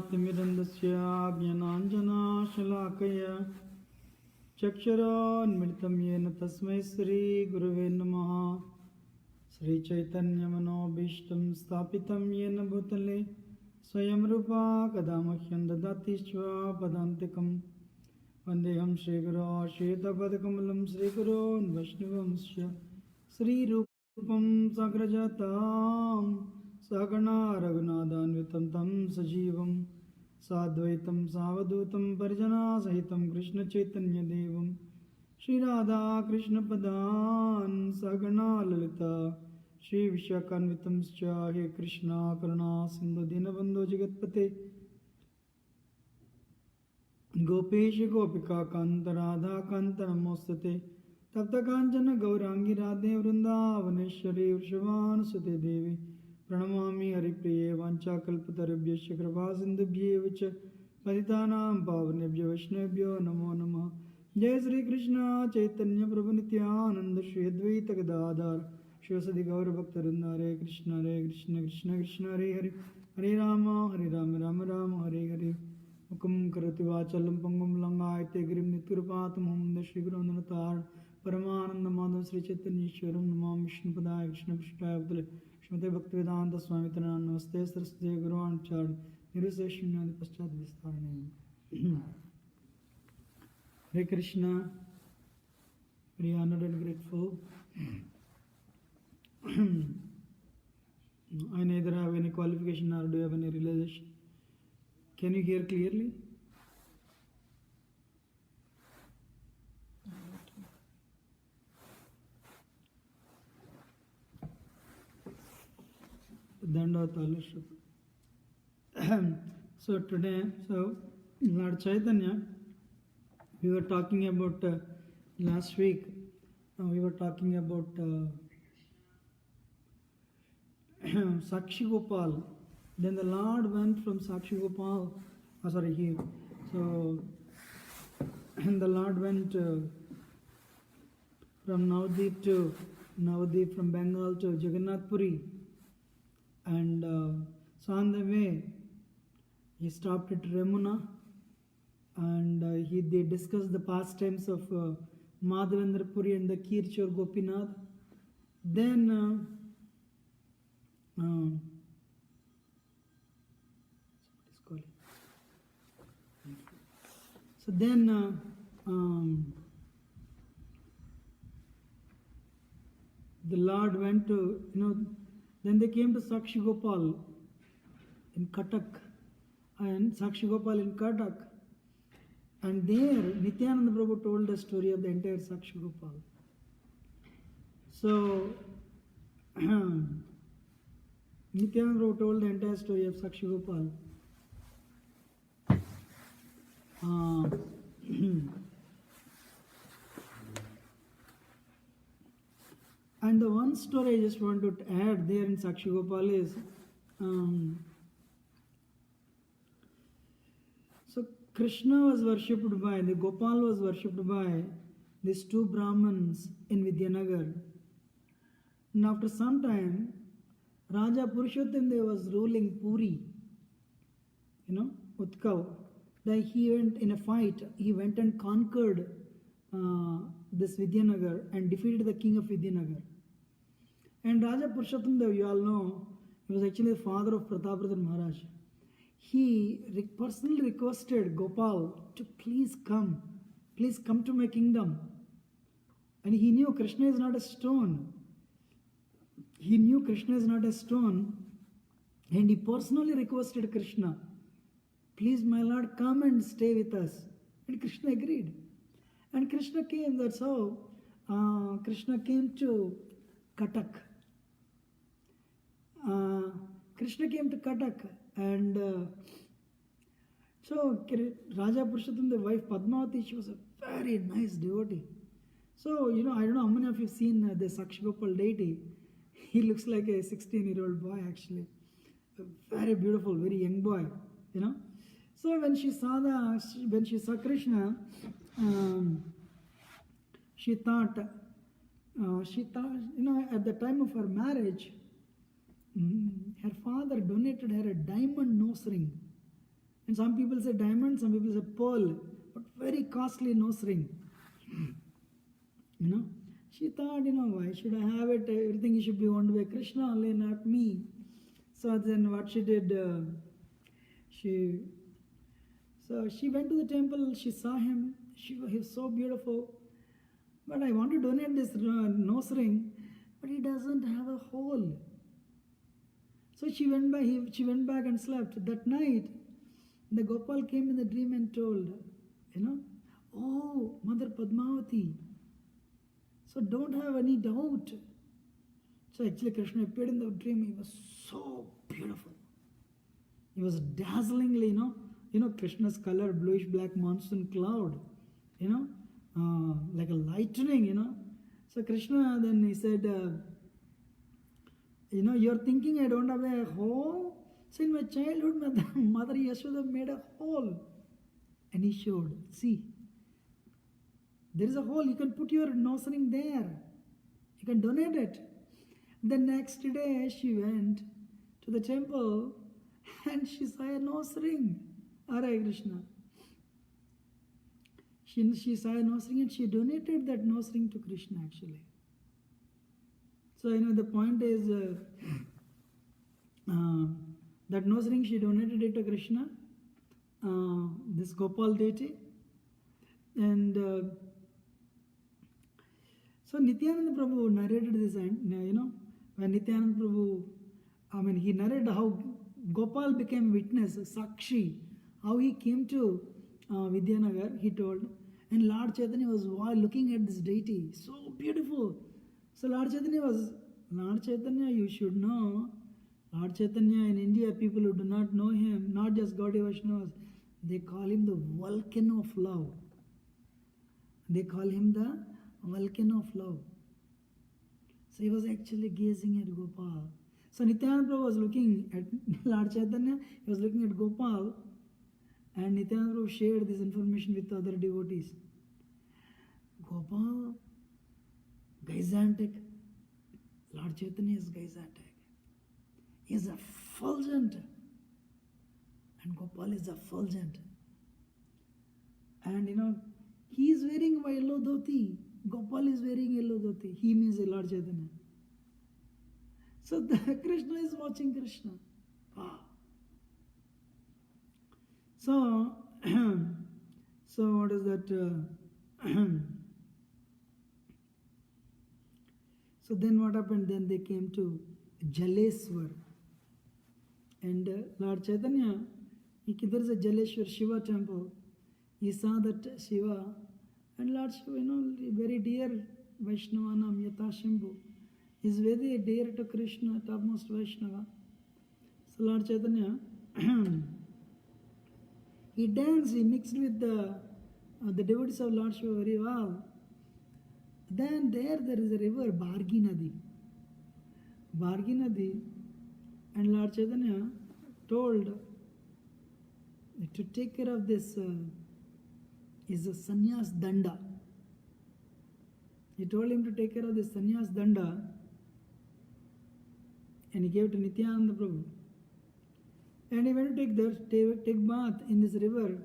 ज्ञानतिमिरन्दस्य ज्ञानाञ्जनशलाकया चक्षुरोन्मिलितं येन तस्मै श्रीगुरवे नमः। श्रीचैतन्यमनोभीष्टं स्थापितं येन भूतले स्वयं रूपा कदा मह्यं ददाति स्वपदान्तिकं। वन्देऽहं श्रीगुरो श्रीयुतपदकमलं श्रीगुरोन् वैष्णवंश्च श्रीरूपं साग्रजातां सहगणा रघुनाथान्वितं तं सजीवं साद्वैतं सावधूतं परिजनासहितं कृष्णचैतन्यदेवं श्रीराधाकृष्णपदान् सहगणा ललिता श्रीविशाखान्वितंश्च हे कृष्णा करुणा सिन्धु दीनबन्धो जगत्पते गोपेश गोपिका कान्त राधा कान्त नमोस्तुते तप्त कांचन गौरांगी राधे वृंदावनेश्वरी वृषभानुसुते देवी प्रणमामि हरिप्रिये वाञ्छाकल्पतरुभ्यश्च कृपा सिन्धुभ्येव च पतितानां पावनेभ्यो वैष्णवेभ्यो नमो नमः। जय श्री कृष्ण चैतन्य प्रभु नित्यानंद श्री अद्वैत गदाधर शिवसदि गौर भक्तवृंद हरे कृष्ण कृष्ण कृष्ण हरे हरे हरे राम राम राम हरे हरे। मुखं करोति वाचालं पंगुं लंघयते गिरिं नित्यकृपातमहं श्री गुरुनतार परमानंद माधव श्री चैतन्येश्वरं नमामि विष्णुपदाय कृष्णपृष्ठाय भूतले श्रीमते भक्तिवेदांत स्वामी नमस्ते सरस्वती गुरुवाचार्य निरुशेषण्य पश्चात विस्तारणे। Hare Krishna, very honored and grateful. I neither have any qualification nor do I have any realization. Can you hear clearly? So today, Lord Chaitanya, we were talking about last week. We were talking about Sakshi Gopal. Then the Lord went from Sakshi Gopal. So and the Lord went from Navadip, from Bengal to Jagannath Puri. And so on the way, he stopped at Ramuna, and they discussed the pastimes of Madhavendra Puri and the Kirchor Gopinath. Then the Lord went to, then they came to Sakshi Gopal in Katak, and Sakshi Gopal in Katak. And there, Nityananda Prabhu told the story of the entire Sakshi Gopal. So, Nityananda Prabhu told the entire story of Sakshi Gopal. And the one story I just want to add there in Sakshi Gopal is, so Krishna was worshipped by, the Gopal was worshipped by these two Brahmins in Vidyanagar. And after some time, Raja Purushottam Dev was ruling Puri, Utkav. Then he went in a fight, he went and conquered this Vidyanagar and defeated the king of Vidyanagar. And Raja Purushottam Dev, you all know, he was actually the father of Prataparudra Maharaj. He personally requested Gopal to please come to my kingdom. And he knew Krishna is not a stone. And he personally requested Krishna, please my Lord, come and stay with us. And Krishna agreed. And Krishna came, that's how Krishna came to Katak. And so Raja Purushottam, the wife Padmavati, she was a very nice devotee. So, I don't know how many of you have seen the Sakshi Gopal deity. He looks like a 16-year-old boy actually. A very beautiful, very young boy, So when she saw Krishna, she thought, at the time of her marriage, her father donated her a diamond nose ring. And some people say diamond, some people say pearl, but very costly nose ring. She thought, why should I have it? Everything should be owned by Krishna only, not me. So then what she did, she went to the temple, she saw him, he was so beautiful. But I want to donate this nose ring, but he doesn't have a hole. So she went back and slept. That night, the Gopal came in the dream and told, oh, Mother Padmavati, so don't have any doubt. So actually Krishna appeared in the dream. He was so beautiful. He was dazzlingly, Krishna's color, bluish black monsoon cloud, like a lightning, So Krishna then he said, you're thinking I don't have a hole? So in my childhood, Mother Yashoda made a hole. And he showed, see, there is a hole, you can put your nose ring there. You can donate it. The next day she went to the temple and she saw a nose ring. Hare Krishna. She saw a nose ring and she donated that nose ring to Krishna actually. So, the point is that nose ring she donated it to Krishna, this Gopal deity. And so Nityananda Prabhu narrated this, when Nityananda Prabhu, he narrated how Gopal became witness, Sakshi, how he came to Vidyanagar, he told, and Lord Chaitanya was looking at this deity, so beautiful. So Lord Chaitanya, you should know, Lord Chaitanya in India, people who do not know him, not just Gaudiya Vaishnavas, they call him the volcano of love. They call him the volcano of love. So he was actually gazing at Gopal. So Nityananda Prabhu was looking at Lord Chaitanya, he was looking at Gopal, and Nityananda Prabhu shared this information with other devotees. Gopal, gigantic. Lord Chaitanya is gigantic. He is effulgent. And Gopal is effulgent. And he is wearing a yellow dhoti. Gopal is wearing yellow dhoti. He means Lord Chaitanya. So Krishna is watching Krishna. Wow. So what is that? So then what happened? Then they came to Jaleswar. And Lord Chaitanya, there is a Jaleshwar Shiva temple. He saw that Shiva, and Lord Shiva, very dear Vaishnavanam Yatashambhu, is very dear to Krishna, topmost Vaishnava. So Lord Chaitanya, he danced, he mixed with the devotees of Lord Shiva very well. Then there is a river, Bhargi Nadi. Bhargi Nadi, and Lord Chaitanya told to take care of this is a sannyas danda. He told him to take care of this sannyas danda, and he gave to Nityananda Prabhu. And he went to take bath in this river,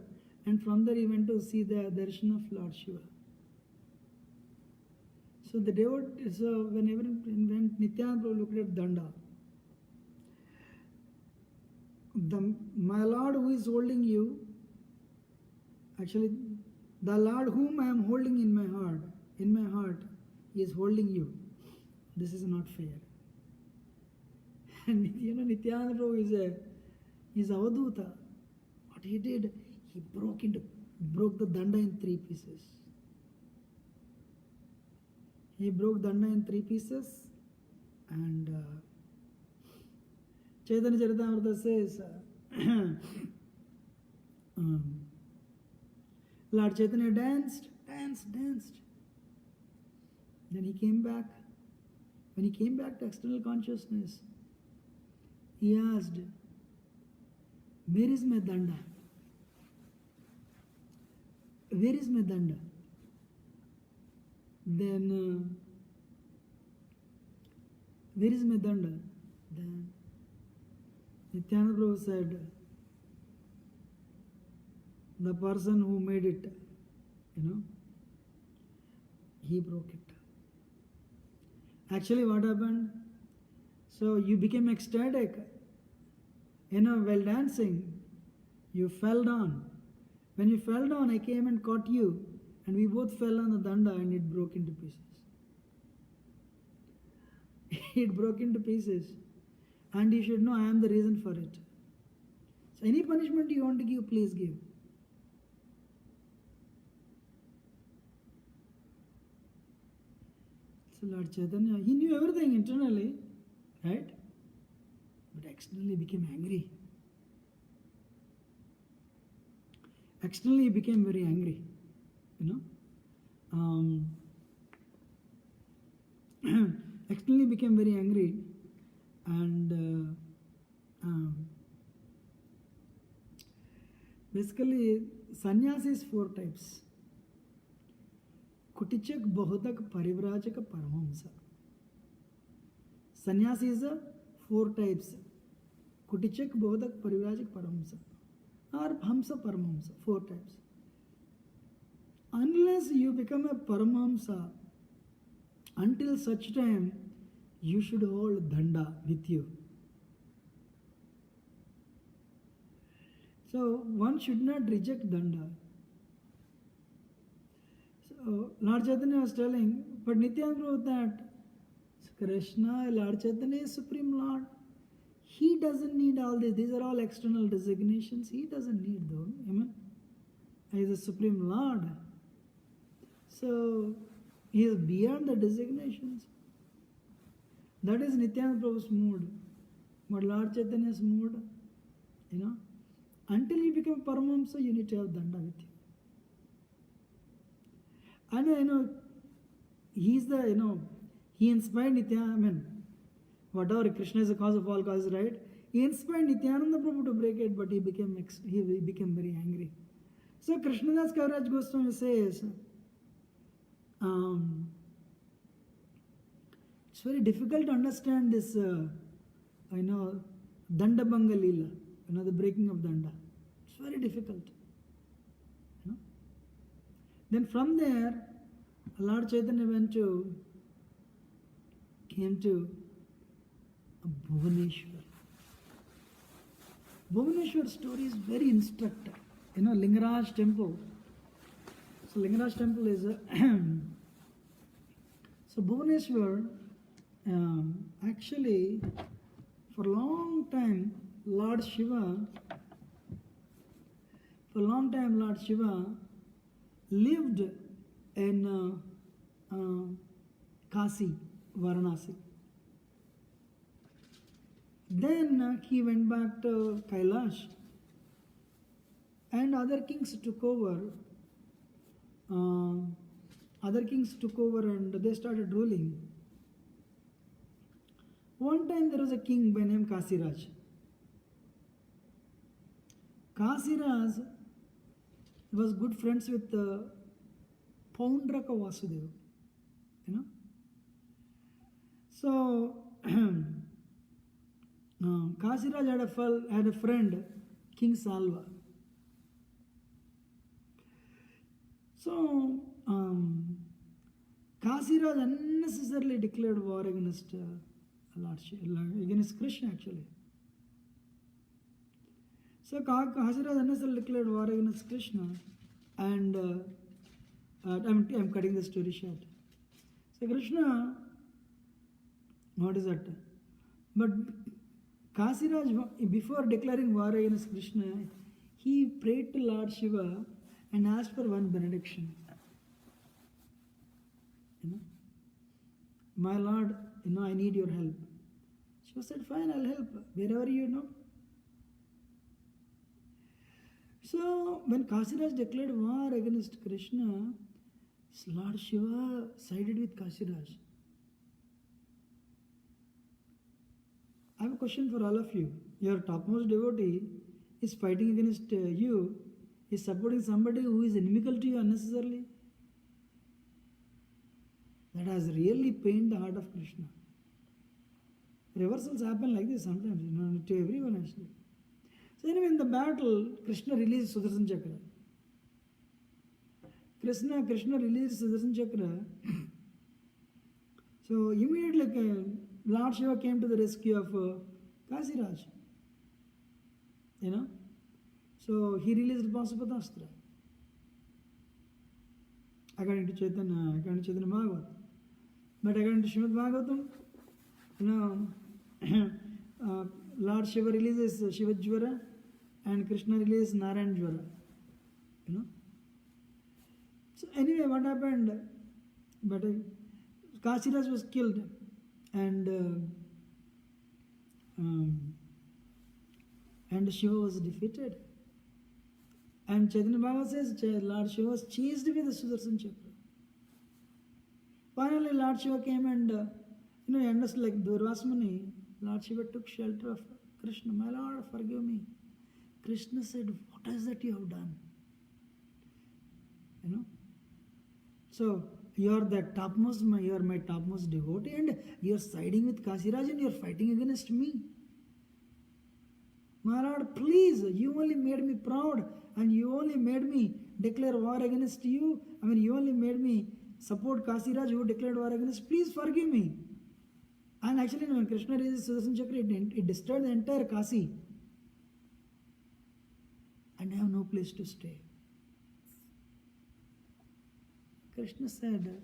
and from there he went to see the darshan of Lord Shiva. So when Nityananda Prabhu looked at danda, my Lord who is holding you, actually the Lord whom I am holding in my heart, he is holding you. This is not fair. And Nityananda Prabhu is Avaduta. What he did, he broke the danda in 3 pieces. He broke danda in 3 pieces, and Chaitanya Charitamrita says, Lord Chaitanya danced. Then he came back. When he came back to external consciousness, he asked, where is my danda? Where is my danda? Then, where is my danda? Then Nityananda Prabhu said, the person who made it, he broke it. Actually, what happened? So you became ecstatic, while dancing, you fell down. When you fell down, I came and caught you, and we both fell on the danda and it broke into pieces. It broke into pieces. And you should know I am the reason for it. So any punishment you want to give, please give. So Lord Chaitanya, he knew everything internally, right? But externally became angry. Externally he became very angry, externally became very angry, and basically sannyasi is 4 types. Kutichak, Bahudak, Parivrajaka, Paramhamsa. Sannyasi is 4 types. Kutichak, Bahudak, Parivrajaka, Paramhamsa. Or Hamsa, Paramhamsa. 4 types. Unless you become a Paramhamsa, until such time, you should hold danda with you. So one should not reject danda. So Lord Chaitanya was telling, but Nityananda wrote that Krishna, Lord Chaitanya is Supreme Lord. He doesn't need all this. These are all external designations. He doesn't need them. Amen. He is the Supreme Lord. So he is beyond the designations. That is Nityananda Prabhu's mood. But Lord Chaitanya's mood, until you become Paramahamsa, you need to have danda with you. And he's the, he inspired Nityananda, whatever, Krishna is the cause of all causes, right? He inspired Nityananda Prabhu to break it, but he became very angry. So Krishnadas Kaviraj Goswami says, it's very difficult to understand this, Danda Bhanga Leela, the breaking of danda. It's very difficult. Then from there, Lord Chaitanya came to Bhuvaneshwar. Bhuvaneshwar story is very instructive. Lingaraj temple. So Lingaraj temple is so Bhuvaneshwar, actually, for a long time, Lord Shiva lived in Kasi, Varanasi. Then he went back to Kailash, and other kings took over. And they started ruling. One time there was a king by name Kasiraj. Kasiraj was good friends with Paundraka Vasudeva. So Kasiraj had a friend, King Salva. So Kasiraj unnecessarily declared war against against Krishna actually. So Kasiraj unnecessarily declared war against Krishna, and I'm cutting the story short. So Krishna, what is that? But Kasiraj, before declaring war against Krishna, he prayed to Lord Shiva and asked for one benediction. My Lord, I need your help. Shiva said, fine, I'll help wherever you know. So when Kasiraj declared war against Krishna, Lord Shiva sided with Kasiraj. I have a question for all of you. Your topmost devotee is fighting against you, is supporting somebody who is inimical to you unnecessarily. That has really pained the heart of Krishna. Reversals happen like this sometimes, to everyone actually. So anyway, in the battle, Krishna released Sudarshan Chakra. Krishna released Sudarshan Chakra. So immediately Lord Shiva came to the rescue of Kasiraj. You know? So he released Pasupatastra. According to Chaitanya Bhagavat. But according to Srimad Bhagavatam, you know, Lord Shiva releases Shiva Jvara and Krishna releases Narayan Jvara. You know? So anyway, what happened? But Kasiraj was killed and Shiva was defeated. And Chaitanya Bhagavat says Lord Shiva was chased with the Sudarshan Chakra. Finally, Lord Shiva came and, you know, understood like Durvasmuni, Lord Shiva took shelter of Krishna. My Lord, forgive me. Krishna said, what is that you have done? You know? So, you are the topmost, you are my topmost devotee and you are siding with Kasiraj and you are fighting against me. My Lord, please, you only made me proud and you only made me declare war against you. I mean, you only made me support Kasiraj who declared war against. Please forgive me. And actually, when Krishna released Sudarshan Chakra, it destroyed the entire Kasi. And I have no place to stay. Krishna said,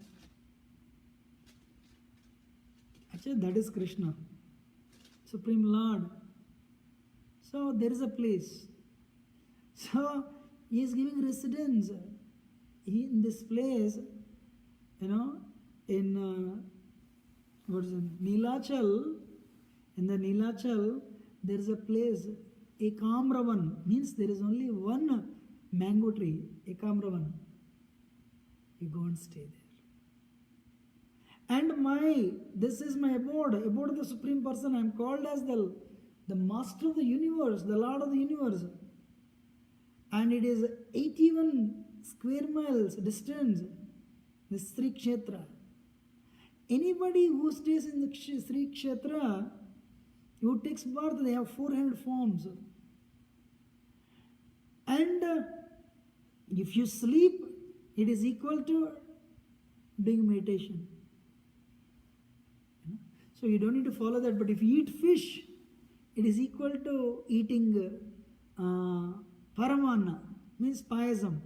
actually, that is Krishna, Supreme Lord. So there is a place. So he is giving residence in this place, you know, in what is it? Nilachal. In the Nilachal, there is a place, Ekamravan, means there is only one mango tree, Ekamravan. You go and stay there. And this is my abode of the Supreme Person. I am called as the Master of the universe, the Lord of the universe. And it is 81 square miles distance, the Sri Kshetra. Anybody who stays in the Sri Kshetra, who takes birth, they have 400 forms. And if you sleep, it is equal to doing meditation. So you don't need to follow that. But if you eat fish, it is equal to eating paramanna, means payasam.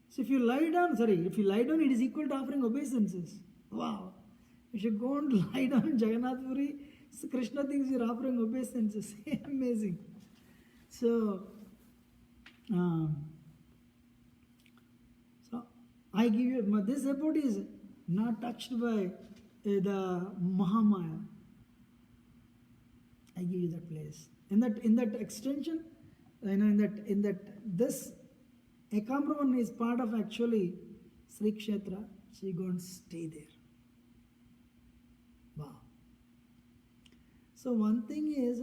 So if you lie down, it is equal to offering obeisances. Wow. You should go and lie down in Jagannath Puri. So Krishna thinks you're offering obeisances. Amazing. So I give you, this abode is not touched by the Mahamaya. I give you that place. In that extension, you know, in that this Ekamravan is part of actually Sri Kshetra. So you go and stay there. Wow. So one thing is,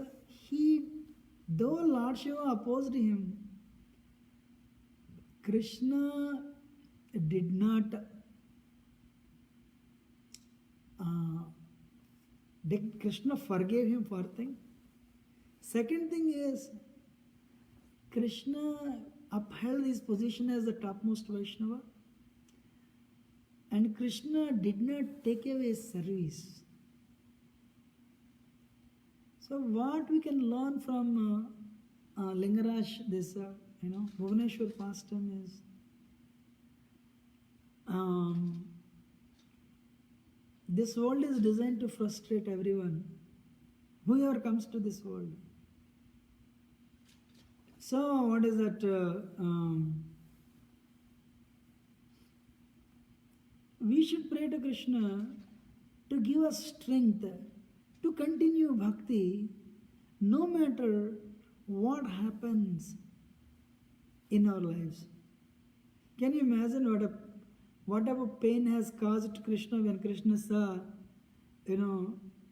though Lord Shiva opposed him, Krishna did not Krishna forgave him for thing. Second thing is, Krishna upheld his position as the topmost Vaishnava, and Krishna did not take away his service. So what we can learn from Lingaraj, this Bhuvaneshwar pastime is, this world is designed to frustrate everyone, whoever comes to this world. So what is that? We should pray to Krishna to give us strength to continue bhakti no matter what happens in our lives. Can you imagine what type of pain has caused Krishna when Krishna saw,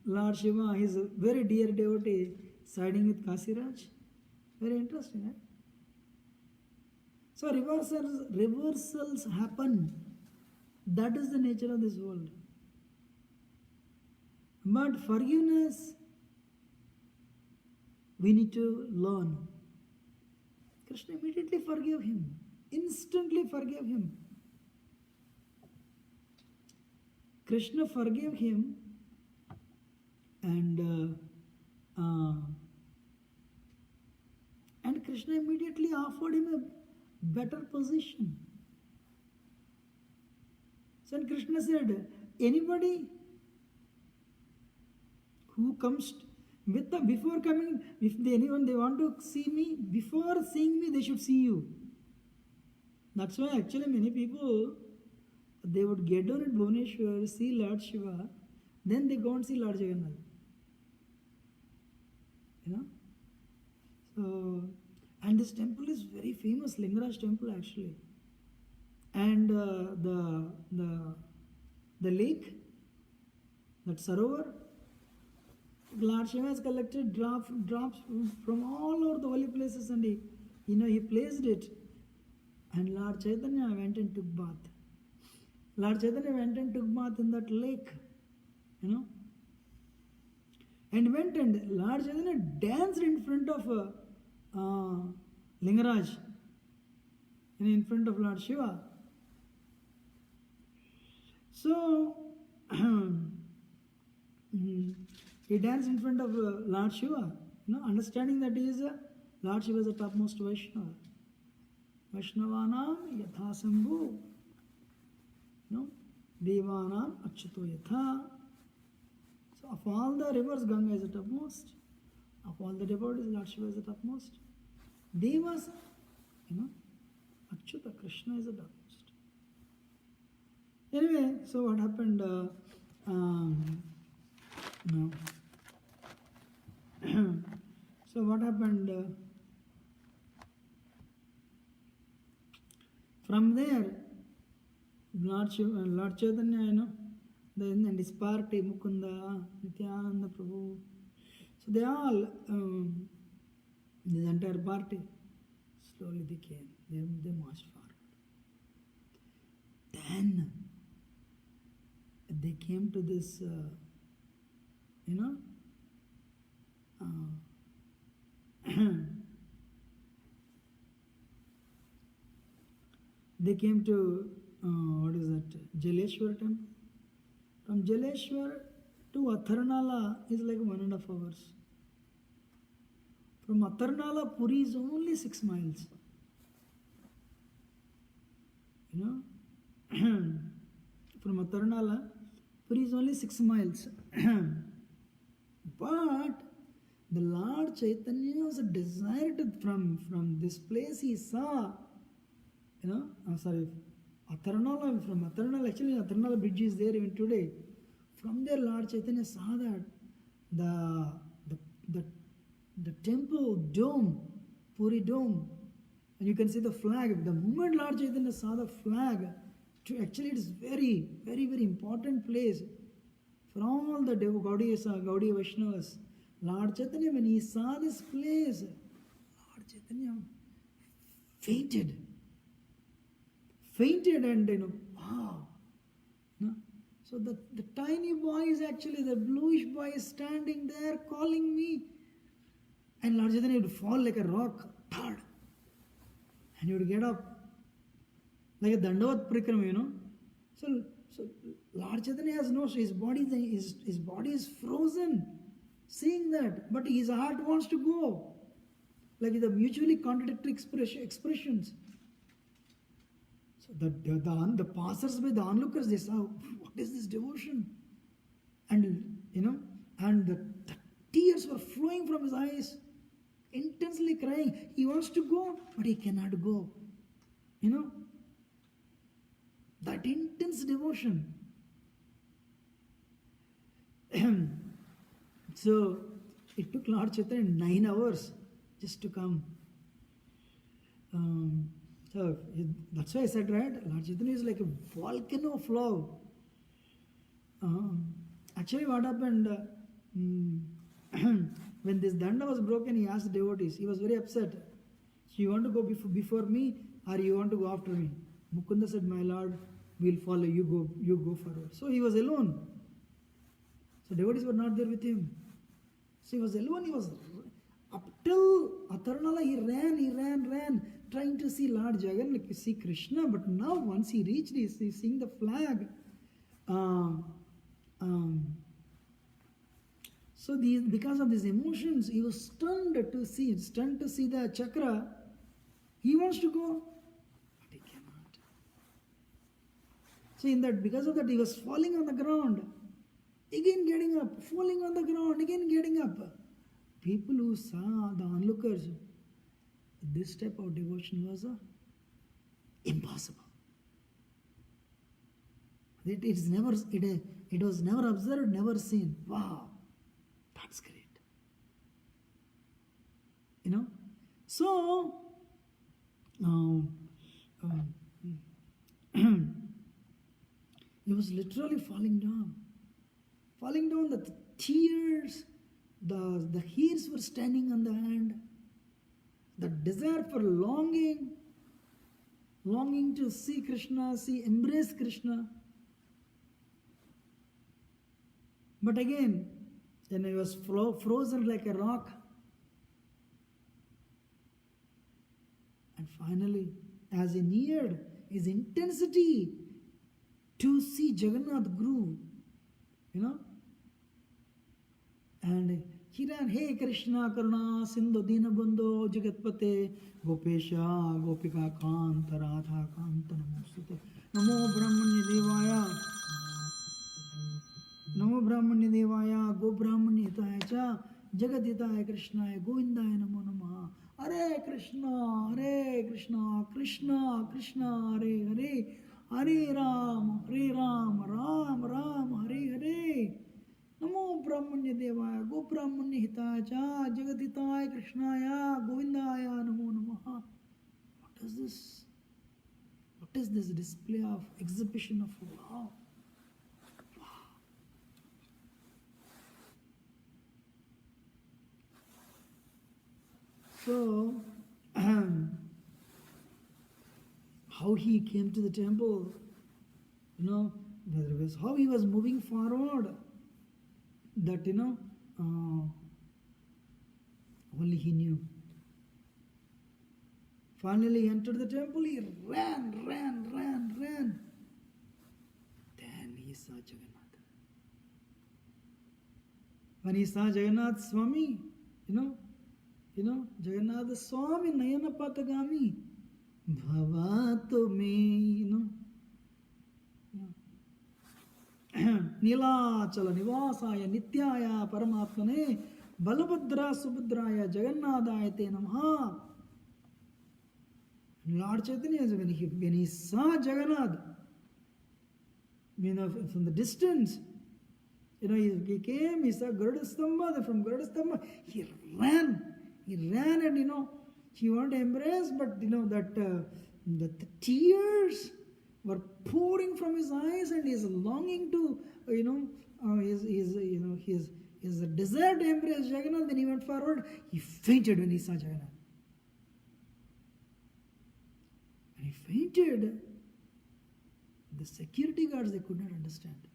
Lord Shiva, his very dear devotee, siding with Kasiraj? Very interesting, right? So reversals happen. That is the nature of this world. But forgiveness, we need to learn. Krishna immediately forgave him. instantly forgave him. Krishna forgave him, and Krishna immediately offered him a better position. So Krishna said, anybody who comes with the, before coming, if anyone they want to see me, before seeing me, they should see you. That's why actually many people, they would get down at Bhubaneswar, see Lord Shiva, then they go and see Lord Jagannath. You know? So, and this temple is very famous, Lingaraj temple actually. And the lake, that Sarovar, Lord Shiva has collected drops from all over the holy places, and he placed it. And Lord Chaitanya went and took bath. Lord Chaitanya went and took bath in that lake, and went and Lord Chaitanya danced in front of Lingaraj, in front of Lord Shiva. So he danced in front of Lord Shiva, understanding that he is Lord Shiva is the topmost Vaishnava. Vaishnavanam yathasambhu, Devanam achyuto yatha. So of all the rivers, Ganga is the topmost. Of all the devotees, Lord Shiva is the topmost. Devas, Achyuta, Krishna is the topmost. Anyway, so what happened? So what happened? From there, Lord Chaitanya, and his party, Mukunda, Nityananda Prabhu, so they all, this entire party, slowly they came, they marched forward. Then they came to this, they came to, what is that, Jaleshwar temple. From Jaleshwar to Atharnala is like 1.5 hours. From Atharnala, Puri is only 6 miles. From Atharnala, Puri is only 6 miles. But the Lord Chaitanya was desired from this place he saw, Atharnala, from Atharnala, actually Atharnala bridge is there even today. From there Lord Chaitanya saw that the temple dome, Puri dome, and you can see the flag. The moment Lord Chaitanya saw the flag, actually it is very, very, very important place for all the Gaudiya Vaishnavas. Lord Chaitanya, when he saw this place, Lord Chaitanya fainted and wow. So the tiny boy is actually, the bluish boy is standing there calling me, and Lord Chaitanya would fall like a rock, thud, and he would get up like a Dandavat Prikrama, So Lord Chaitanya has no, his body is frozen, seeing that, but his heart wants to go, like the mutually contradictory expressions. So the passers-by, the onlookers, they saw, what is this devotion? And, and the tears were flowing from his eyes, intensely crying. He wants to go, but he cannot go. That intense devotion. So it took Lord Chaitanya 9 hours just to come. So that's why I said, right, Lord Chaitanya is like a volcano of love. Actually, what happened, when this danda was broken, he asked the devotees, he was very upset. So you want to go before me, or you want to go after me? Mukunda said, my Lord, we'll follow, you go forward. So he was alone. So devotees were not there with him. So he was alone, Up till Atharnala, he ran, trying to see Lord Jagan, like see Krishna. But now, once he reached, he's seeing the flag. So because of these emotions, he was stunned to see the chakra. He wants to go, but he cannot. So because of that, he was falling on the ground, again getting up, falling on the ground, again getting up. People who saw, the onlookers, this type of devotion was impossible. It was never observed, never seen. Wow, that's great. So he was literally falling down. The tears, the hairs were standing on the hand. The desire for longing to see Krishna, embrace Krishna. But again, then he was frozen like a rock. And finally, as he neared, his intensity to see Jagannath grew, and he ran, Hey Krishna Karuna Sindhu Dinabandhu Jagatpate Gopesha Gopika Kanta Radha Kanta Namostate Namo Brahmanya Devaya Go Brahmanyataya Cha Jagaditaya Krishnaya Govindaya Namo Namaha Hare Krishna Krishna Krishna Hare Hare Hare Ram Ram Ram Hare Hare Namo Brahmanya Devaya Go Brahmanya Hitaya Cha Jagaditaya Krishnaya Govindaya Namo Namaha. What is this display of exhibition of love? So, how he came to the temple, how he was moving forward, that, only he knew. Finally, he entered the temple, he ran. Then he saw Jagannath. When he saw Jagannath Swami, Jagannath Swami Nayana Patagami Bhavato me, Nilachala Nivasaya Nityaya Paramatmane Balabhadra Subhadraya Jagannadayate Namaha. Lord Chaitanya, when he saw Jagannath, from the distance, he came, he saw Garuda Stamba, from Garuda Stamba, he ran and, he wanted to embrace, but, that the tears were pouring from his eyes, and he is longing to, his desire to embrace Jagannath. When he went forward, he fainted when he saw Jagannath. When he fainted, the security guards, they could not understand.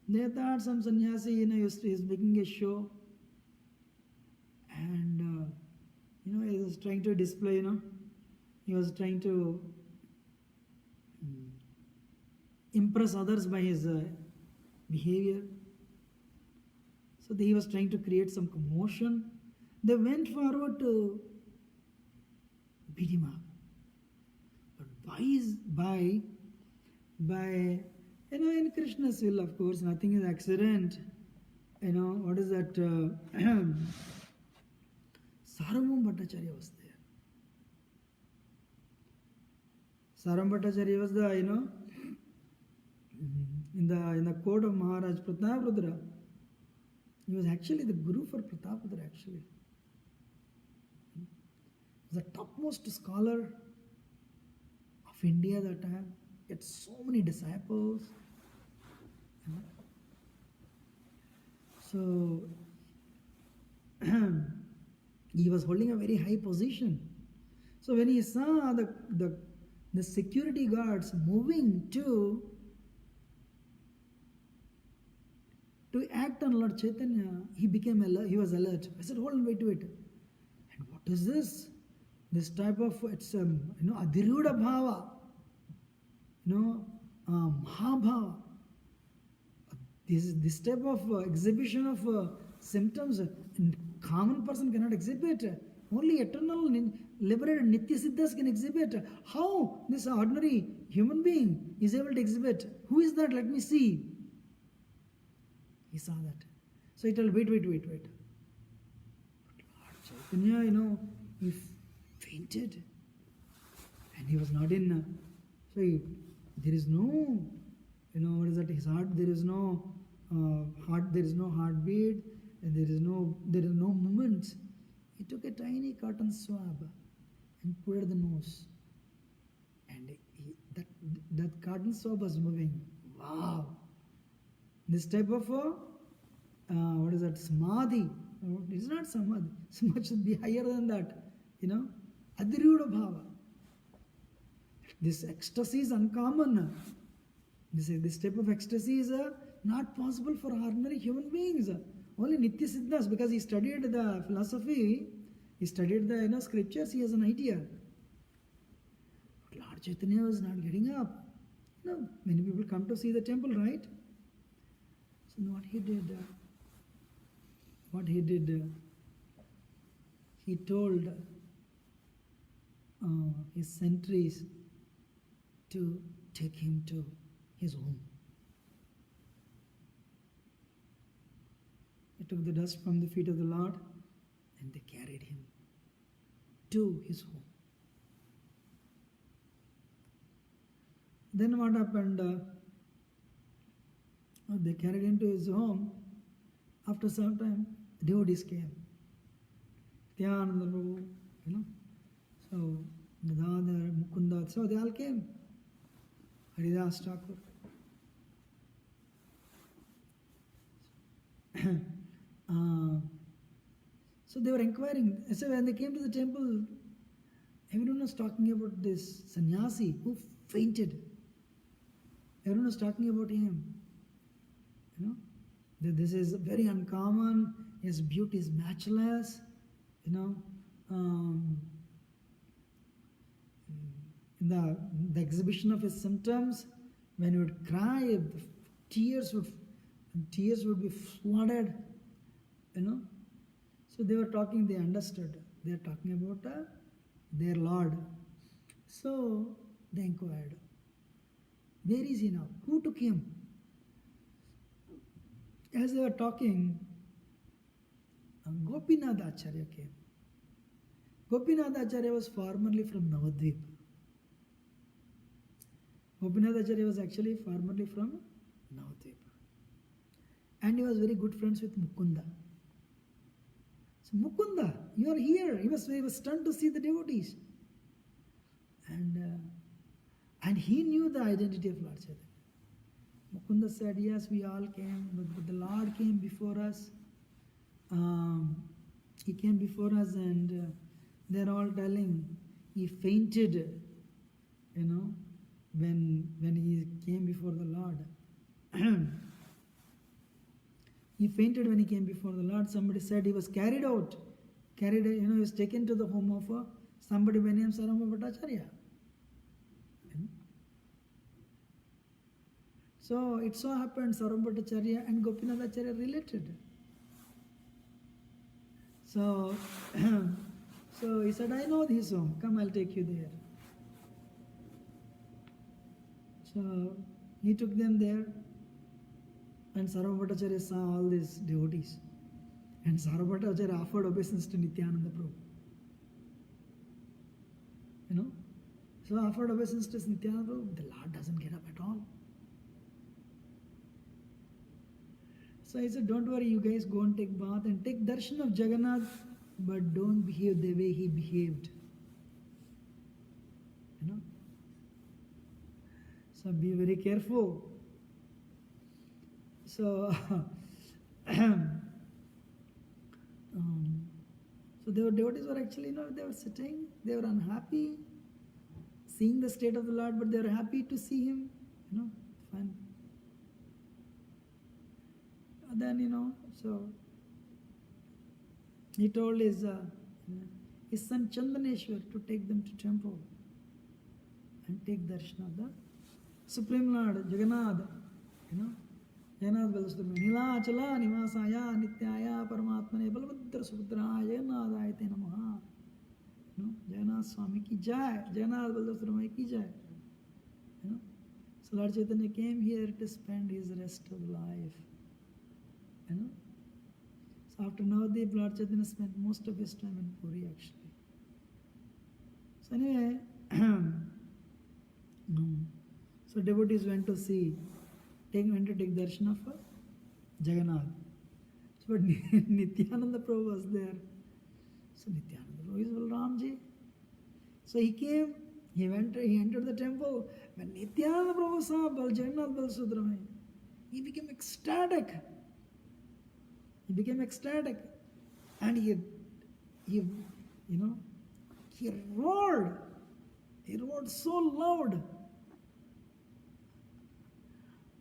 They thought some sannyasi, is making a show, and he was trying to display, he was trying to impress others by his behavior. So he was trying to create some commotion. They went forward to beat him up. But by in Krishna's will, of course, nothing is accident. What is that? Sarvabhauma Bhattacharya was there. Sarvabhauma Bhattacharya was the, in the court of Maharaj Prataprudra. He was actually the guru for Prataprudra, actually. He was the topmost scholar of India that time. He had so many disciples. So, he was holding a very high position. So when he saw the security guards moving to to act on Lord Chaitanya, he became alert. He was alert. I said, hold on, wait. And what is this? This type of, it's Adhiruda Bhava, Mahabhava. This type of exhibition of symptoms, common person cannot exhibit. Only eternal, liberated Nitya Siddhas can exhibit. How this ordinary human being is able to exhibit? Who is that? Let me see. He saw that. So he told, wait. But Lord Chaitanya, he fainted. And he was not in. There is no, what is that? His heart, there is no heartbeat, and there is no movement. He took a tiny cotton swab and put it at the nose. And that cotton swab was moving. Wow! This type of, what is that? Samadhi. It's not samadhi. So much should be higher than that. Adhiruda bhava. This ecstasy is uncommon. This type of ecstasy is not possible for ordinary human beings. Only Nitya Siddhas, because he studied the philosophy, he studied the scriptures, he has an idea. But Lord Chaitanya was not getting up. Many people come to see the temple, right? So what he did, he told his sentries to take him to his home. He took the dust from the feet of the Lord and they carried him to his home. Then what happened? They carried him to his home. After some time, devotees came. Nityananda Prabhu, so Gadadhar, Mukunda, so they all came. Haridas Thakur. So they were inquiring. So when they came to the temple, everyone was talking about this sannyasi who fainted. Everyone was talking about him. That this is very uncommon. His beauty is matchless. The exhibition of his symptoms, when he would cry, tears would be flooded. So they were talking, they understood. They are talking about their Lord. So they inquired, where is he now? Who took him? As they were talking, Gopinath Acharya came. Gopinath Acharya was formerly from Navadvip. Gopinath Acharya was actually formerly from Navadvip. And he was very good friends with Mukunda. So Mukunda, you are here. He was stunned to see the devotees. And he knew the identity of Lord Chaitanya. Mukunda said, yes, we all came, but the Lord came before us. He came before us and they're all telling he fainted, when he came before the Lord. He fainted when he came before the Lord. Somebody said he was carried out. He was taken to the home of somebody by name Sarvabhauma Bhattacharya. So it so happened Sarvabhauma Bhattacharya and Gopinath Acharya related. So he said, I know his home. Come, I'll take you there. So he took them there. And Sarvabhauma Bhattacharya saw all these devotees. And Sarvabhauma Bhattacharya offered obeisance to Nityananda Prabhu. So offered obeisance to Nityananda Prabhu. The Lord doesn't get up at all. So he said, don't worry, you guys go and take bath and take darshan of Jagannath, but don't behave the way he behaved. So be very careful. So, so the devotees were actually, they were sitting, they were unhappy, seeing the state of the Lord, but they were happy to see him, fine. then, so he told his son Chandaneshwar to take them to temple and take darshan of the Supreme Lord Jagannath, Jagannath Balasubramanian. Nilachala Nivasaya Nityaya Paramatmane Balabhadra Suputraya Jagannathaya Te Namaha. Jagannath Swami ki jai, Jagannath Balasubramanian ki jai. So Lord Chaitanya came here to spend his rest of life. So after Navadip, Lord Chaitanya spent most of his time in Puri actually. So anyway, so devotees went to went to take darshan of Jagannath. So, but Nityananda Prabhu was there. So Nityananda Prabhu is Balramji. So he came, he entered the temple. When Nityananda Prabhu saw Jagannath Balasubramanian, he became ecstatic. And he roared. He roared so loud.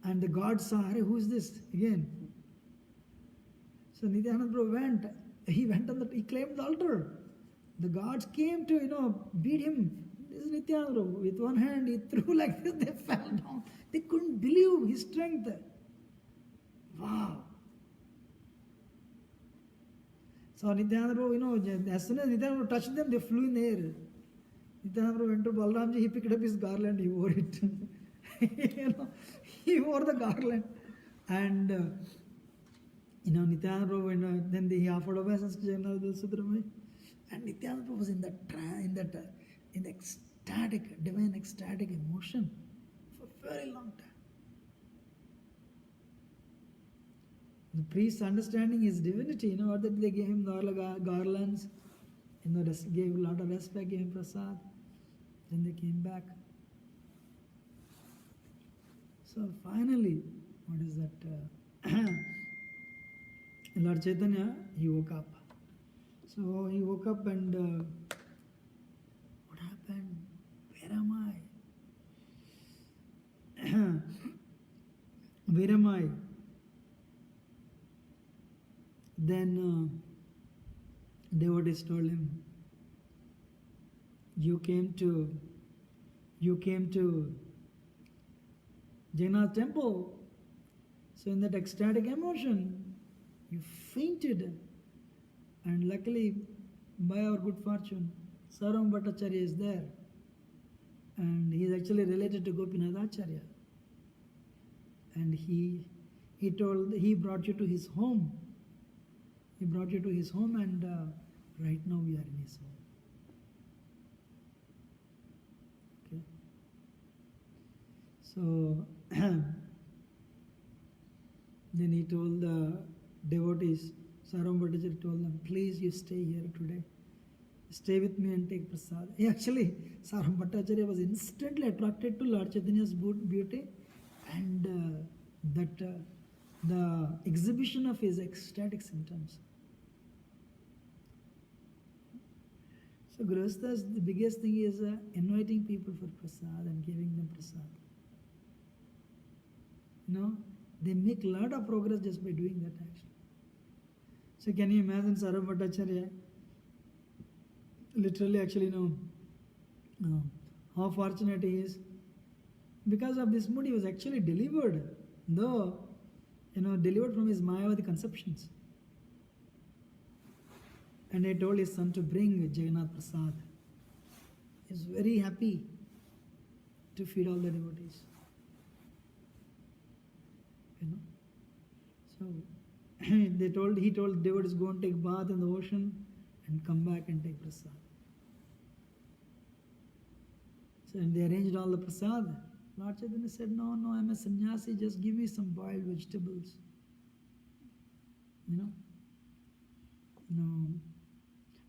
And the god saw, who is this again? So Nityananda Prabhu went. He claimed the altar. The gods came to, beat him. This is Nityananda Prabhu. With one hand, he threw like this, they fell down. They couldn't believe his strength. Wow. So Nityananda Prabhu, as soon as Nityananda Prabhu touched them, they flew in the air. Nityananda Prabhu went to Balramji, he picked up his garland, he wore it. He wore the garland. And, Nityananda Prabhu, then he offered obeisance to Jagannath Balasubramanian. And Nityananda Prabhu was in the ecstatic, divine ecstatic emotion for a very long time. The priests understanding his divinity, what that they gave him the garlands, gave a lot of respect, gave him prasad. Then they came back. So finally, what is that? Lord Chaitanya, he woke up. So he woke up and what happened? Where am I? Where am I? Then devotees told him, you came to Jagannath temple. So in that ecstatic emotion, you fainted. And luckily, by our good fortune, Sarvam Bhattacharya is there. And he is actually related to Gopinath Acharya. And he brought you to his home. He brought you to his home, and right now we are in his home. Okay. So then he told the devotees, Sarvam Bhattacharya told them, please you stay here today. Stay with me and take prasad. Actually, Sarvam Bhattacharya was instantly attracted to Lord Chaitanya's beauty and the exhibition of his ecstatic symptoms. So Grihasthas, the biggest thing is inviting people for prasad and giving them prasad. They make a lot of progress just by doing that actually. So can you imagine Sarvam Bhattacharya? Literally actually how fortunate he is. Because of this mood he was actually delivered, delivered from his Mayavadi conceptions. And he told his son to bring Jagannath Prasad. He was very happy to feed all the devotees. So he told devotees, go and take bath in the ocean and come back and take prasad. So and they arranged all the prasad. Lord Chaitanya said, no, I'm a sannyasi, just give me some boiled vegetables.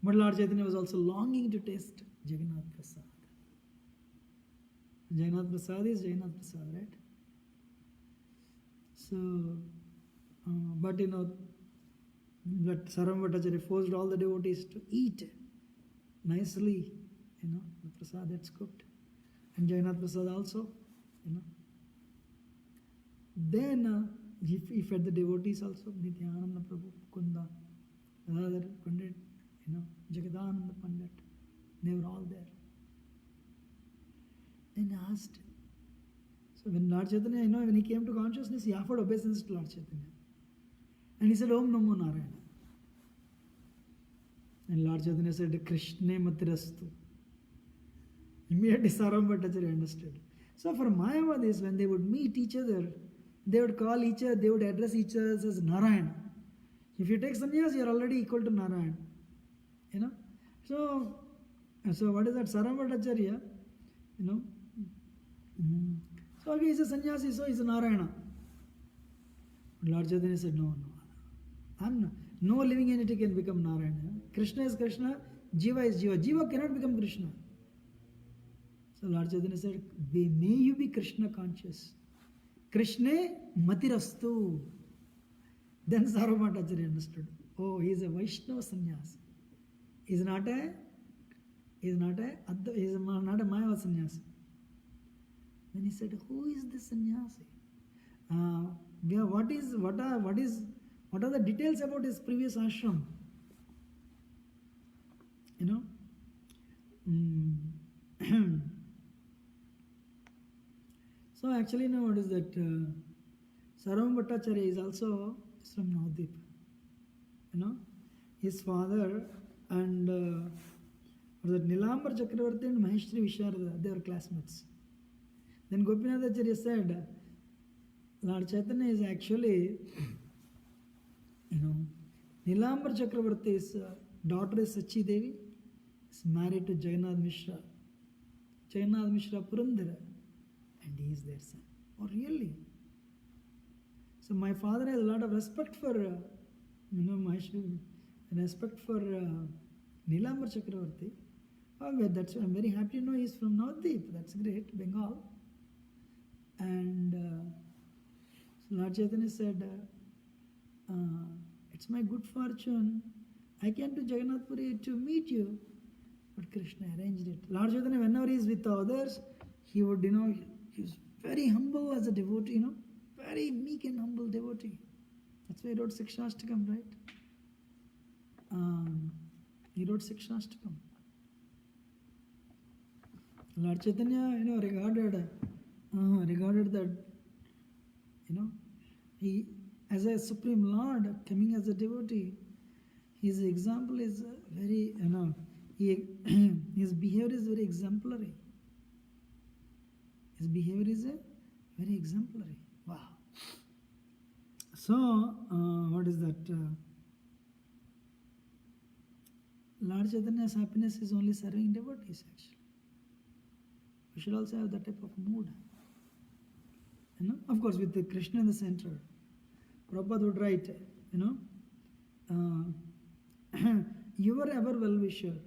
But Lord Chaitanya was also longing to taste Jagannath Prasad. Jagannath Prasad is Jagannath Prasad, right? So, but Sarvam Bhattacharya forced all the devotees to eat nicely, the prasad that's cooked. And Jagannath Prasad also, Then he fed the devotees also, Nityananda Prabhu, Kunda, Gadadhar Pandit, Jagadananda Pandit, they were all there. Then asked, so when Lord Chaitanya, when he came to consciousness, he offered obeisance to Lord Chaitanya. And he said, Om Namo Narayana. And Lord Chaitanya said, Krishna Matirastu. Immediately Sarvam Bhattacharya understood. So for Mayavadis, when they would meet each other, they would call each other, they would address each other as Narayana. If you take sannyas, you are already equal to Narayana. So what is that? Sarvam Bhattacharya, So okay, he's a sannyasi, so he's a Narayana. But Lord Chaitanya said, no. No living entity can become Narayana. Krishna is Krishna, Jiva is Jiva. Jiva cannot become Krishna. So Lord Chaitanya said, may you be Krishna conscious. Krishna Matirastu. Then Sarvam Bhattacharya understood. Oh, he is a Vaishnava sannyasi. He is not a Mayava sannyasi. Then he said, who is this sannyasi? What are the details about his previous ashram? So actually now what is that? Sarvam Bhattacharya is also from Navadvip. His father and Nilambar Chakravarti and Maheshri Visharada, they were classmates. Then Gopinath Acharya said, Lord Chaitanya is actually, Nilambar Chakravarti's daughter is Sachi Devi, is married to Jagannath Mishra. Jagannath Mishra Purandara, and he is their son. Oh, really? So my father has a lot of respect for, Maheshri, respect for Nilambar Chakravarti. Oh, I'm very happy to know he's from Navadvip. That's great, Bengal. And so Lord Chaitanya said, it's my good fortune. I came to Jagannath Puri to meet you. But Krishna arranged it. Lord Chaitanya, whenever he is with others, he would, he was very humble as a devotee, very meek and humble devotee. That's why he wrote Sikshastakam, right? He wrote Sikshastakam. Lord Chaitanya, regarded that, he, as a Supreme Lord, coming as a devotee, his example is very, his behavior is very exemplary. His behavior is very exemplary. Wow. So, what is that? Lord Chaitanya's happiness is only serving devotees, actually. We should also have that type of mood. Of course, with the Krishna in the center. Prabhupada would write, your ever well-wisher,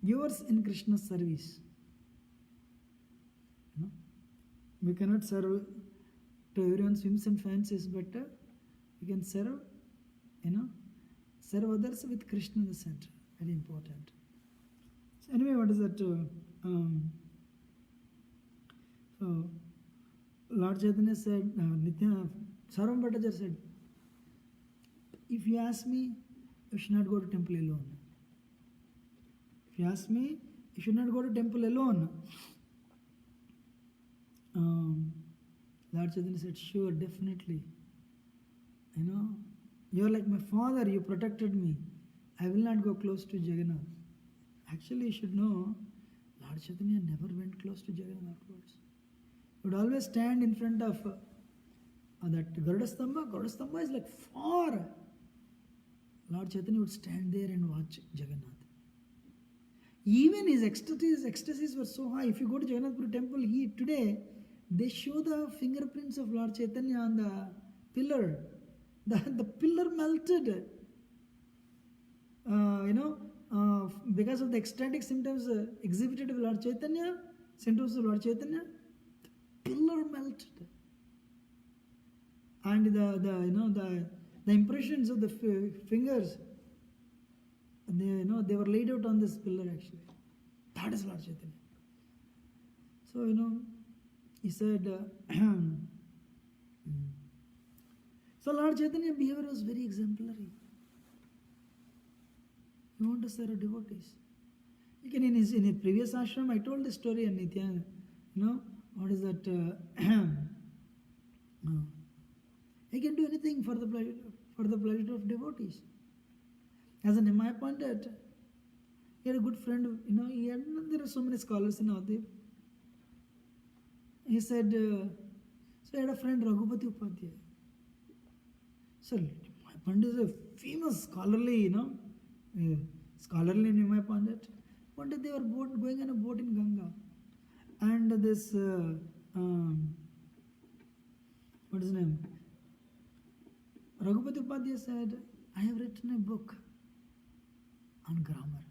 yours in Krishna's service. We cannot serve to everyone's whims and fancies, but we can serve, serve others with Krishna in the center. Very important. So anyway, what is that? So Lord Chaitanya said, Sarvam Bhattacharya said, if you ask me, you should not go to temple alone. If you ask me, you should not go to temple alone. Lord Chaitanya said, sure, definitely. You are like my father, you protected me. I will not go close to Jagannath. Actually, you should know, Lord Chaitanya never went close to Jagannath afterwards. He would always stand in front of that Garudastamba. Garudastamba is like far. Lord Chaitanya would stand there and watch Jagannath. Even his ecstasies were so high. If you go to Jagannath Puri temple, today, they show the fingerprints of Lord Chaitanya on the pillar. The pillar melted. Because of the ecstatic symptoms exhibited by Lord Chaitanya, symptoms of Lord Chaitanya, the pillar melted. And the impressions of the fingers, they were laid out on this pillar actually. That is Lord Chaitanya. So, he said, So Lord Chaitanya's behavior was very exemplary. He wanted to serve devotees. Again, in his previous ashram, I told this story in Nityananda. What is that? He can do anything for the pleasure of devotees. As an Nimai Pandit, he had a good friend. There are so many scholars in Navadip. He said, so he had a friend Raghupati Upadhyay. So Nimai Pandit is a famous scholarly, scholarly Nimai Pandit. One day they were going on a boat in Ganga, and this what is his name? Raghupati Upadhyay said, I have written a book on grammar.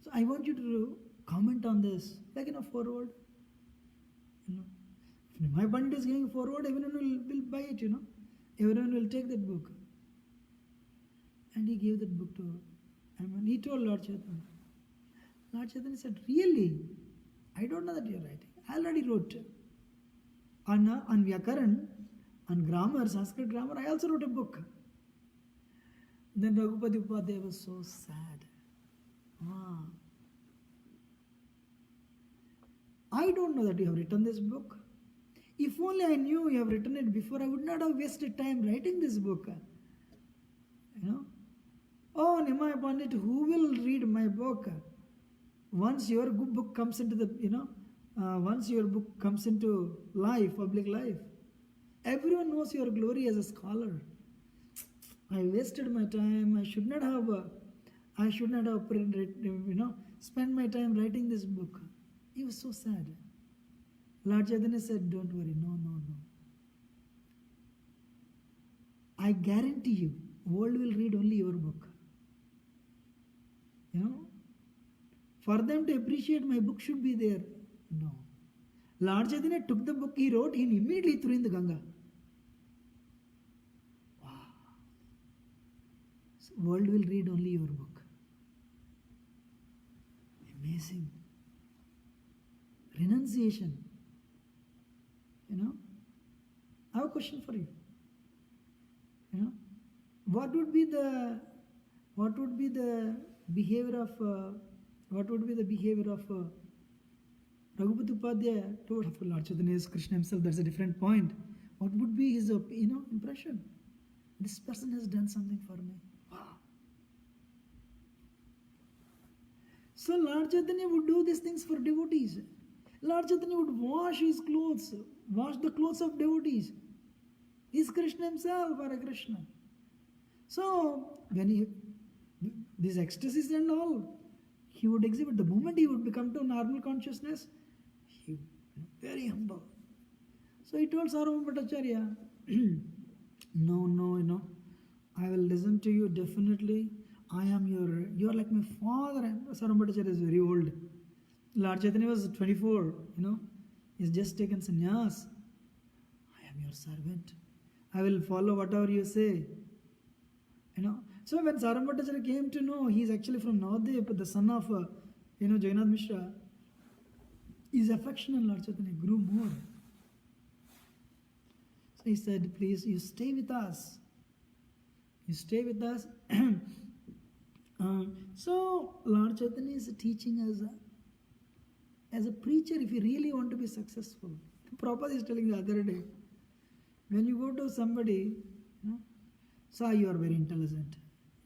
So I want you to comment on this, like in a forward. If my Pandit is giving forward, everyone will buy it, Everyone will take that book. And he gave that book to he told Lord Chaitanya. Lord Chaitanya said, really? I don't know that you're writing. I already wrote. On Vyakaran, on grammar, Sanskrit grammar, I also wrote a book. Then Raghupati Upadhyay was so sad. I don't know that you have written this book. If only I knew you have written it before, I would not have wasted time writing this book. Oh, Nimai Pandit, who will read my book? Once your book comes into once your book comes into life, public life, everyone knows your glory as a scholar. I wasted my time. I should not have spent my time writing this book. He was so sad. Lord Chaitanya said, don't worry, no. I guarantee you, world will read only your book. For them to appreciate my book should be there. No. Lord Chaitanya took the book he wrote, he immediately threw in the Ganga. Wow. So world will read only your book. Amazing. Renunciation. I have a question for you. What would be the behavior of Raghupati Upadhyay towards Lord Chaitanya is Krishna himself? That's a different point. What would be his impression? This person has done something for me. Wow. So Lord Chaitanya would do these things for devotees. Lord Chaitanya would wash his clothes, wash the clothes of devotees. He is Krishna himself, Hare Krishna. So when these ecstasies and all, he would exhibit. The moment he would become to normal consciousness, he very humble. So he told Sarvabhauma Bhattacharya, no, I will listen to you definitely. You are like my father. And Sarvabhauma Bhattacharya is very old. Lord Chaitanya was 24, he's just taken sannyas. I am your servant. I will follow whatever you say. So when Sarvabhauma Bhattacharya came to know he is actually from Navadip, the son of Jagannath Mishra, his affection on Lord Chaitanya grew more. So he said, please, you stay with us. You stay with us. So Lord Chaitanya is teaching us as a preacher, if you really want to be successful. Prabhupada is telling the other day, when you go to somebody, Sai, you are very intelligent.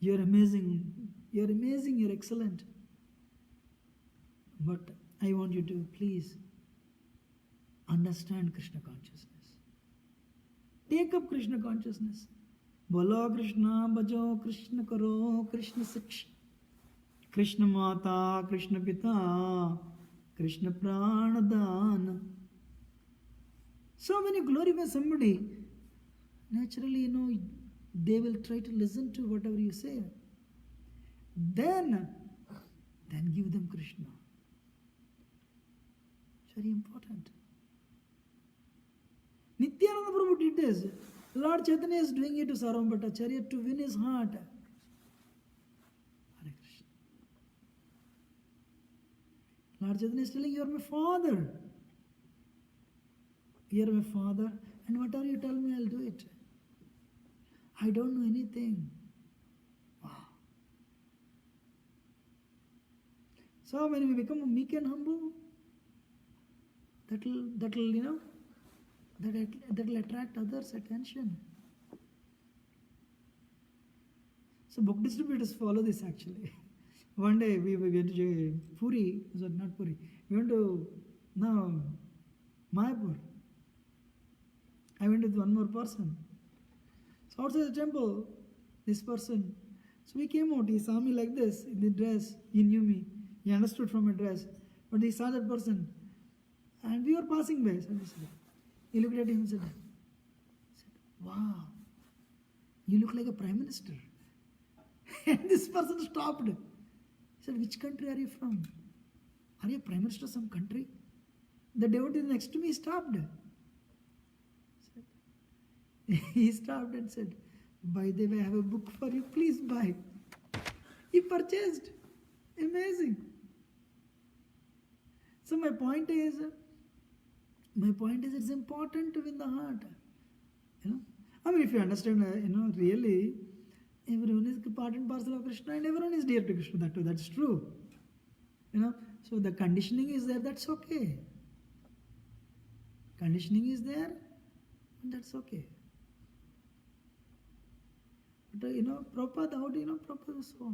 You are amazing. You are amazing. You are excellent. But I want you to please understand Krishna consciousness. Take up Krishna consciousness. Bolo Krishna, Bhajo Krishna Karo, Krishna Siksha. Krishna Mata, Krishna Pita, Krishna Pranadana. So when you glorify somebody, naturally, they will try to listen to whatever you say. Then give them Krishna. It's very important. Nityananda Prabhu did this. Lord Chaitanya is doing it to Sarvabhauma Bhattacharya to win his heart. Hare Krishna. Lord Chaitanya is telling, you are my father. You're my father, and whatever you tell me, I'll do it. I don't know anything. Wow. So when we become meek and humble, that'll attract others' attention. So book distributors follow this actually. One day we went to Puri, not Puri, we went to Mayapur. I went with one more person. So outside the temple, this person. So we came out, he saw me like this, in the dress, he knew me. He understood from my dress. But he saw that person. And we were passing by. So he looked at him and said, wow, you look like a prime minister. And this person stopped. He said, which country are you from? Are you a prime minister of some country? The devotee next to me stopped. He stopped and said, by the way, I have a book for you, please buy. He purchased. Amazing. So my point is it's important to win the heart. I mean, if you understand, really, everyone is part and parcel of Krishna and everyone is dear to Krishna. That's true. So the conditioning is there, that's okay. Conditioning is there, that's okay. But Prabhupada, how do you know Prabhupada was so?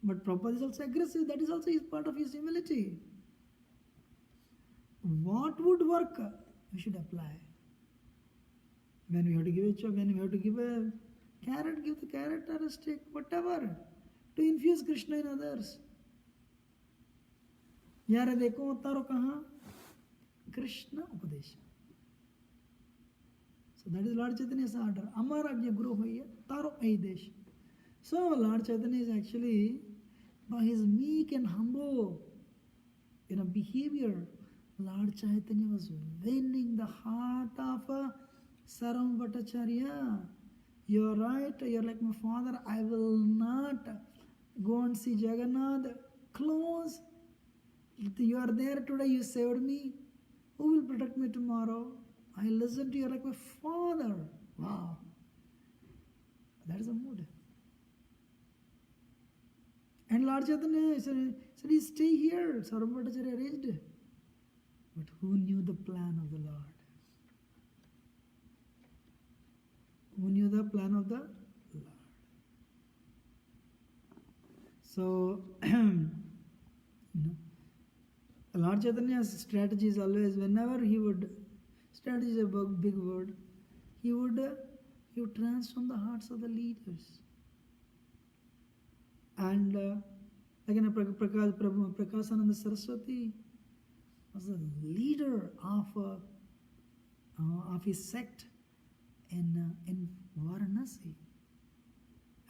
But Prabhupada is also aggressive, that is also part of his humility. What would work, we should apply. When we have to give a chop, when we have to give a carrot, give the carrot or a stick, whatever, to infuse Krishna in others. Yare dekho taro kaha? Krishna Upadesha. So that is Lord Chaitanya's order. Amar Ajna Guru Hoya Taro Aidesh. So Lord Chaitanya is actually, by his meek and humble behavior, Lord Chaitanya was winning the heart of Saram Bhattacharya. You're right, you're like my father. I will not go and see Jagannath. Close. You are there today, you saved me. Who will protect me tomorrow? I listen to you like my father. Wow. That is a mood. And Lord Chaitanya said, stay here. Saram Bhattacharya arranged. But who knew the plan of the Lord? Who knew the plan of the Lord? So, Lord Chaitanya's strategy is always, whenever he would, strategy is a big word, he would transform the hearts of the leaders. And like Prakasananda Saraswati was the leader of his sect in Varanasi.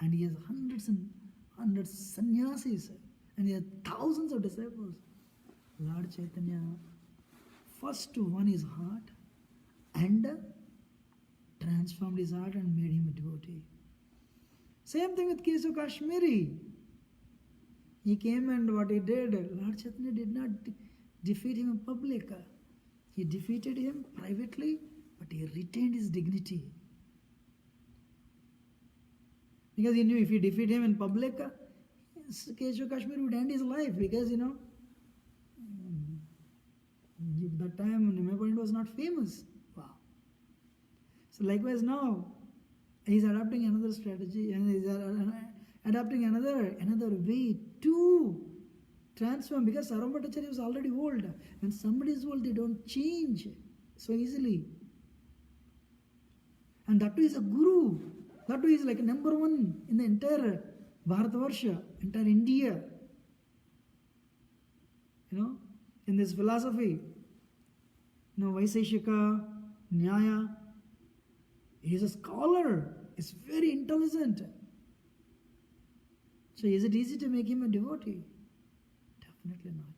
And he has hundreds and hundreds of sannyasis, and he has thousands of disciples. Lord Chaitanya first won his heart and transformed his heart and made him a devotee. Same thing with Keshu Kashmiri. He came and what he did, Lord Chaitanya did not defeat him in public. He defeated him privately, but he retained his dignity. Because he knew if he defeat him in public, Keshu Kashmiri would end his life, because that time Nimai Point was not famous. Wow. So likewise now, he's adopting another strategy and he's adopting another way to transform, because Saram Bhattacharya was already old. When somebody is old, they don't change so easily. And that too is a guru. That too is like number one in the entire Bharatavarsha, entire India. In this philosophy, Vaiseshika, Nyaya, he is a scholar, he's very intelligent. So is it easy to make him a devotee? Definitely not.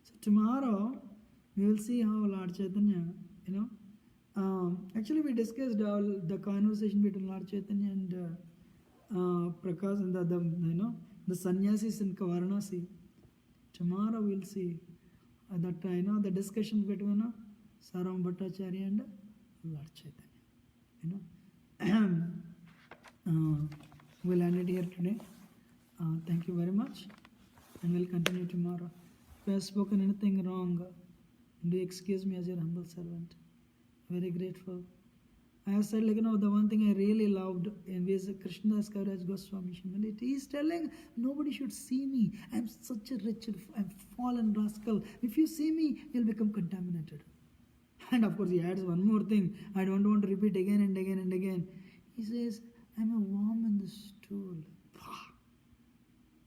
So tomorrow, we will see how Lord Chaitanya, actually we discussed all the conversation between Lord Chaitanya and Prakash and the sannyasis in Varanasi. Tomorrow we'll see that the discussion between Saram Bhattacharya and Lord Chaitanya. We'll end it here today. Thank you very much, and we'll continue tomorrow. If I have spoken anything wrong, do excuse me as your humble servant. Very grateful. I have said, the one thing I really loved in this Krishnadas Kaviraj Goswami humility. He is telling, nobody should see me. I am such a wretched, I am fallen rascal. If you see me, you'll become contaminated. And of course, he adds one more thing. I don't want to repeat again and again and again. He says, I'm a worm in the stool.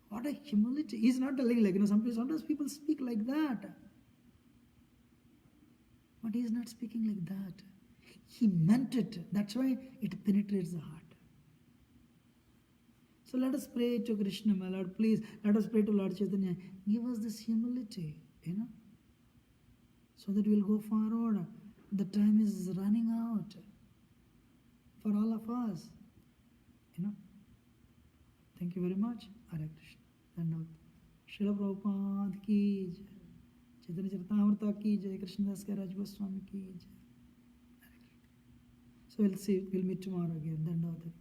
What a humility. He's not telling, sometimes people speak like that. But he's not speaking like that. He meant it. That's why it penetrates the heart. So let us pray to Krishna, my Lord. Please, let us pray to Lord Chaitanya. Give us this humility, so that we'll go forward. The time is running out for all of us. Thank you very much. Hare Krishna. Dandavad. Srila Prabhupada ki jai. Chaitanya Charitamrita ki jai. Krishnadas Kaviraj Goswami ki jai. So we'll meet tomorrow again. Dandavad.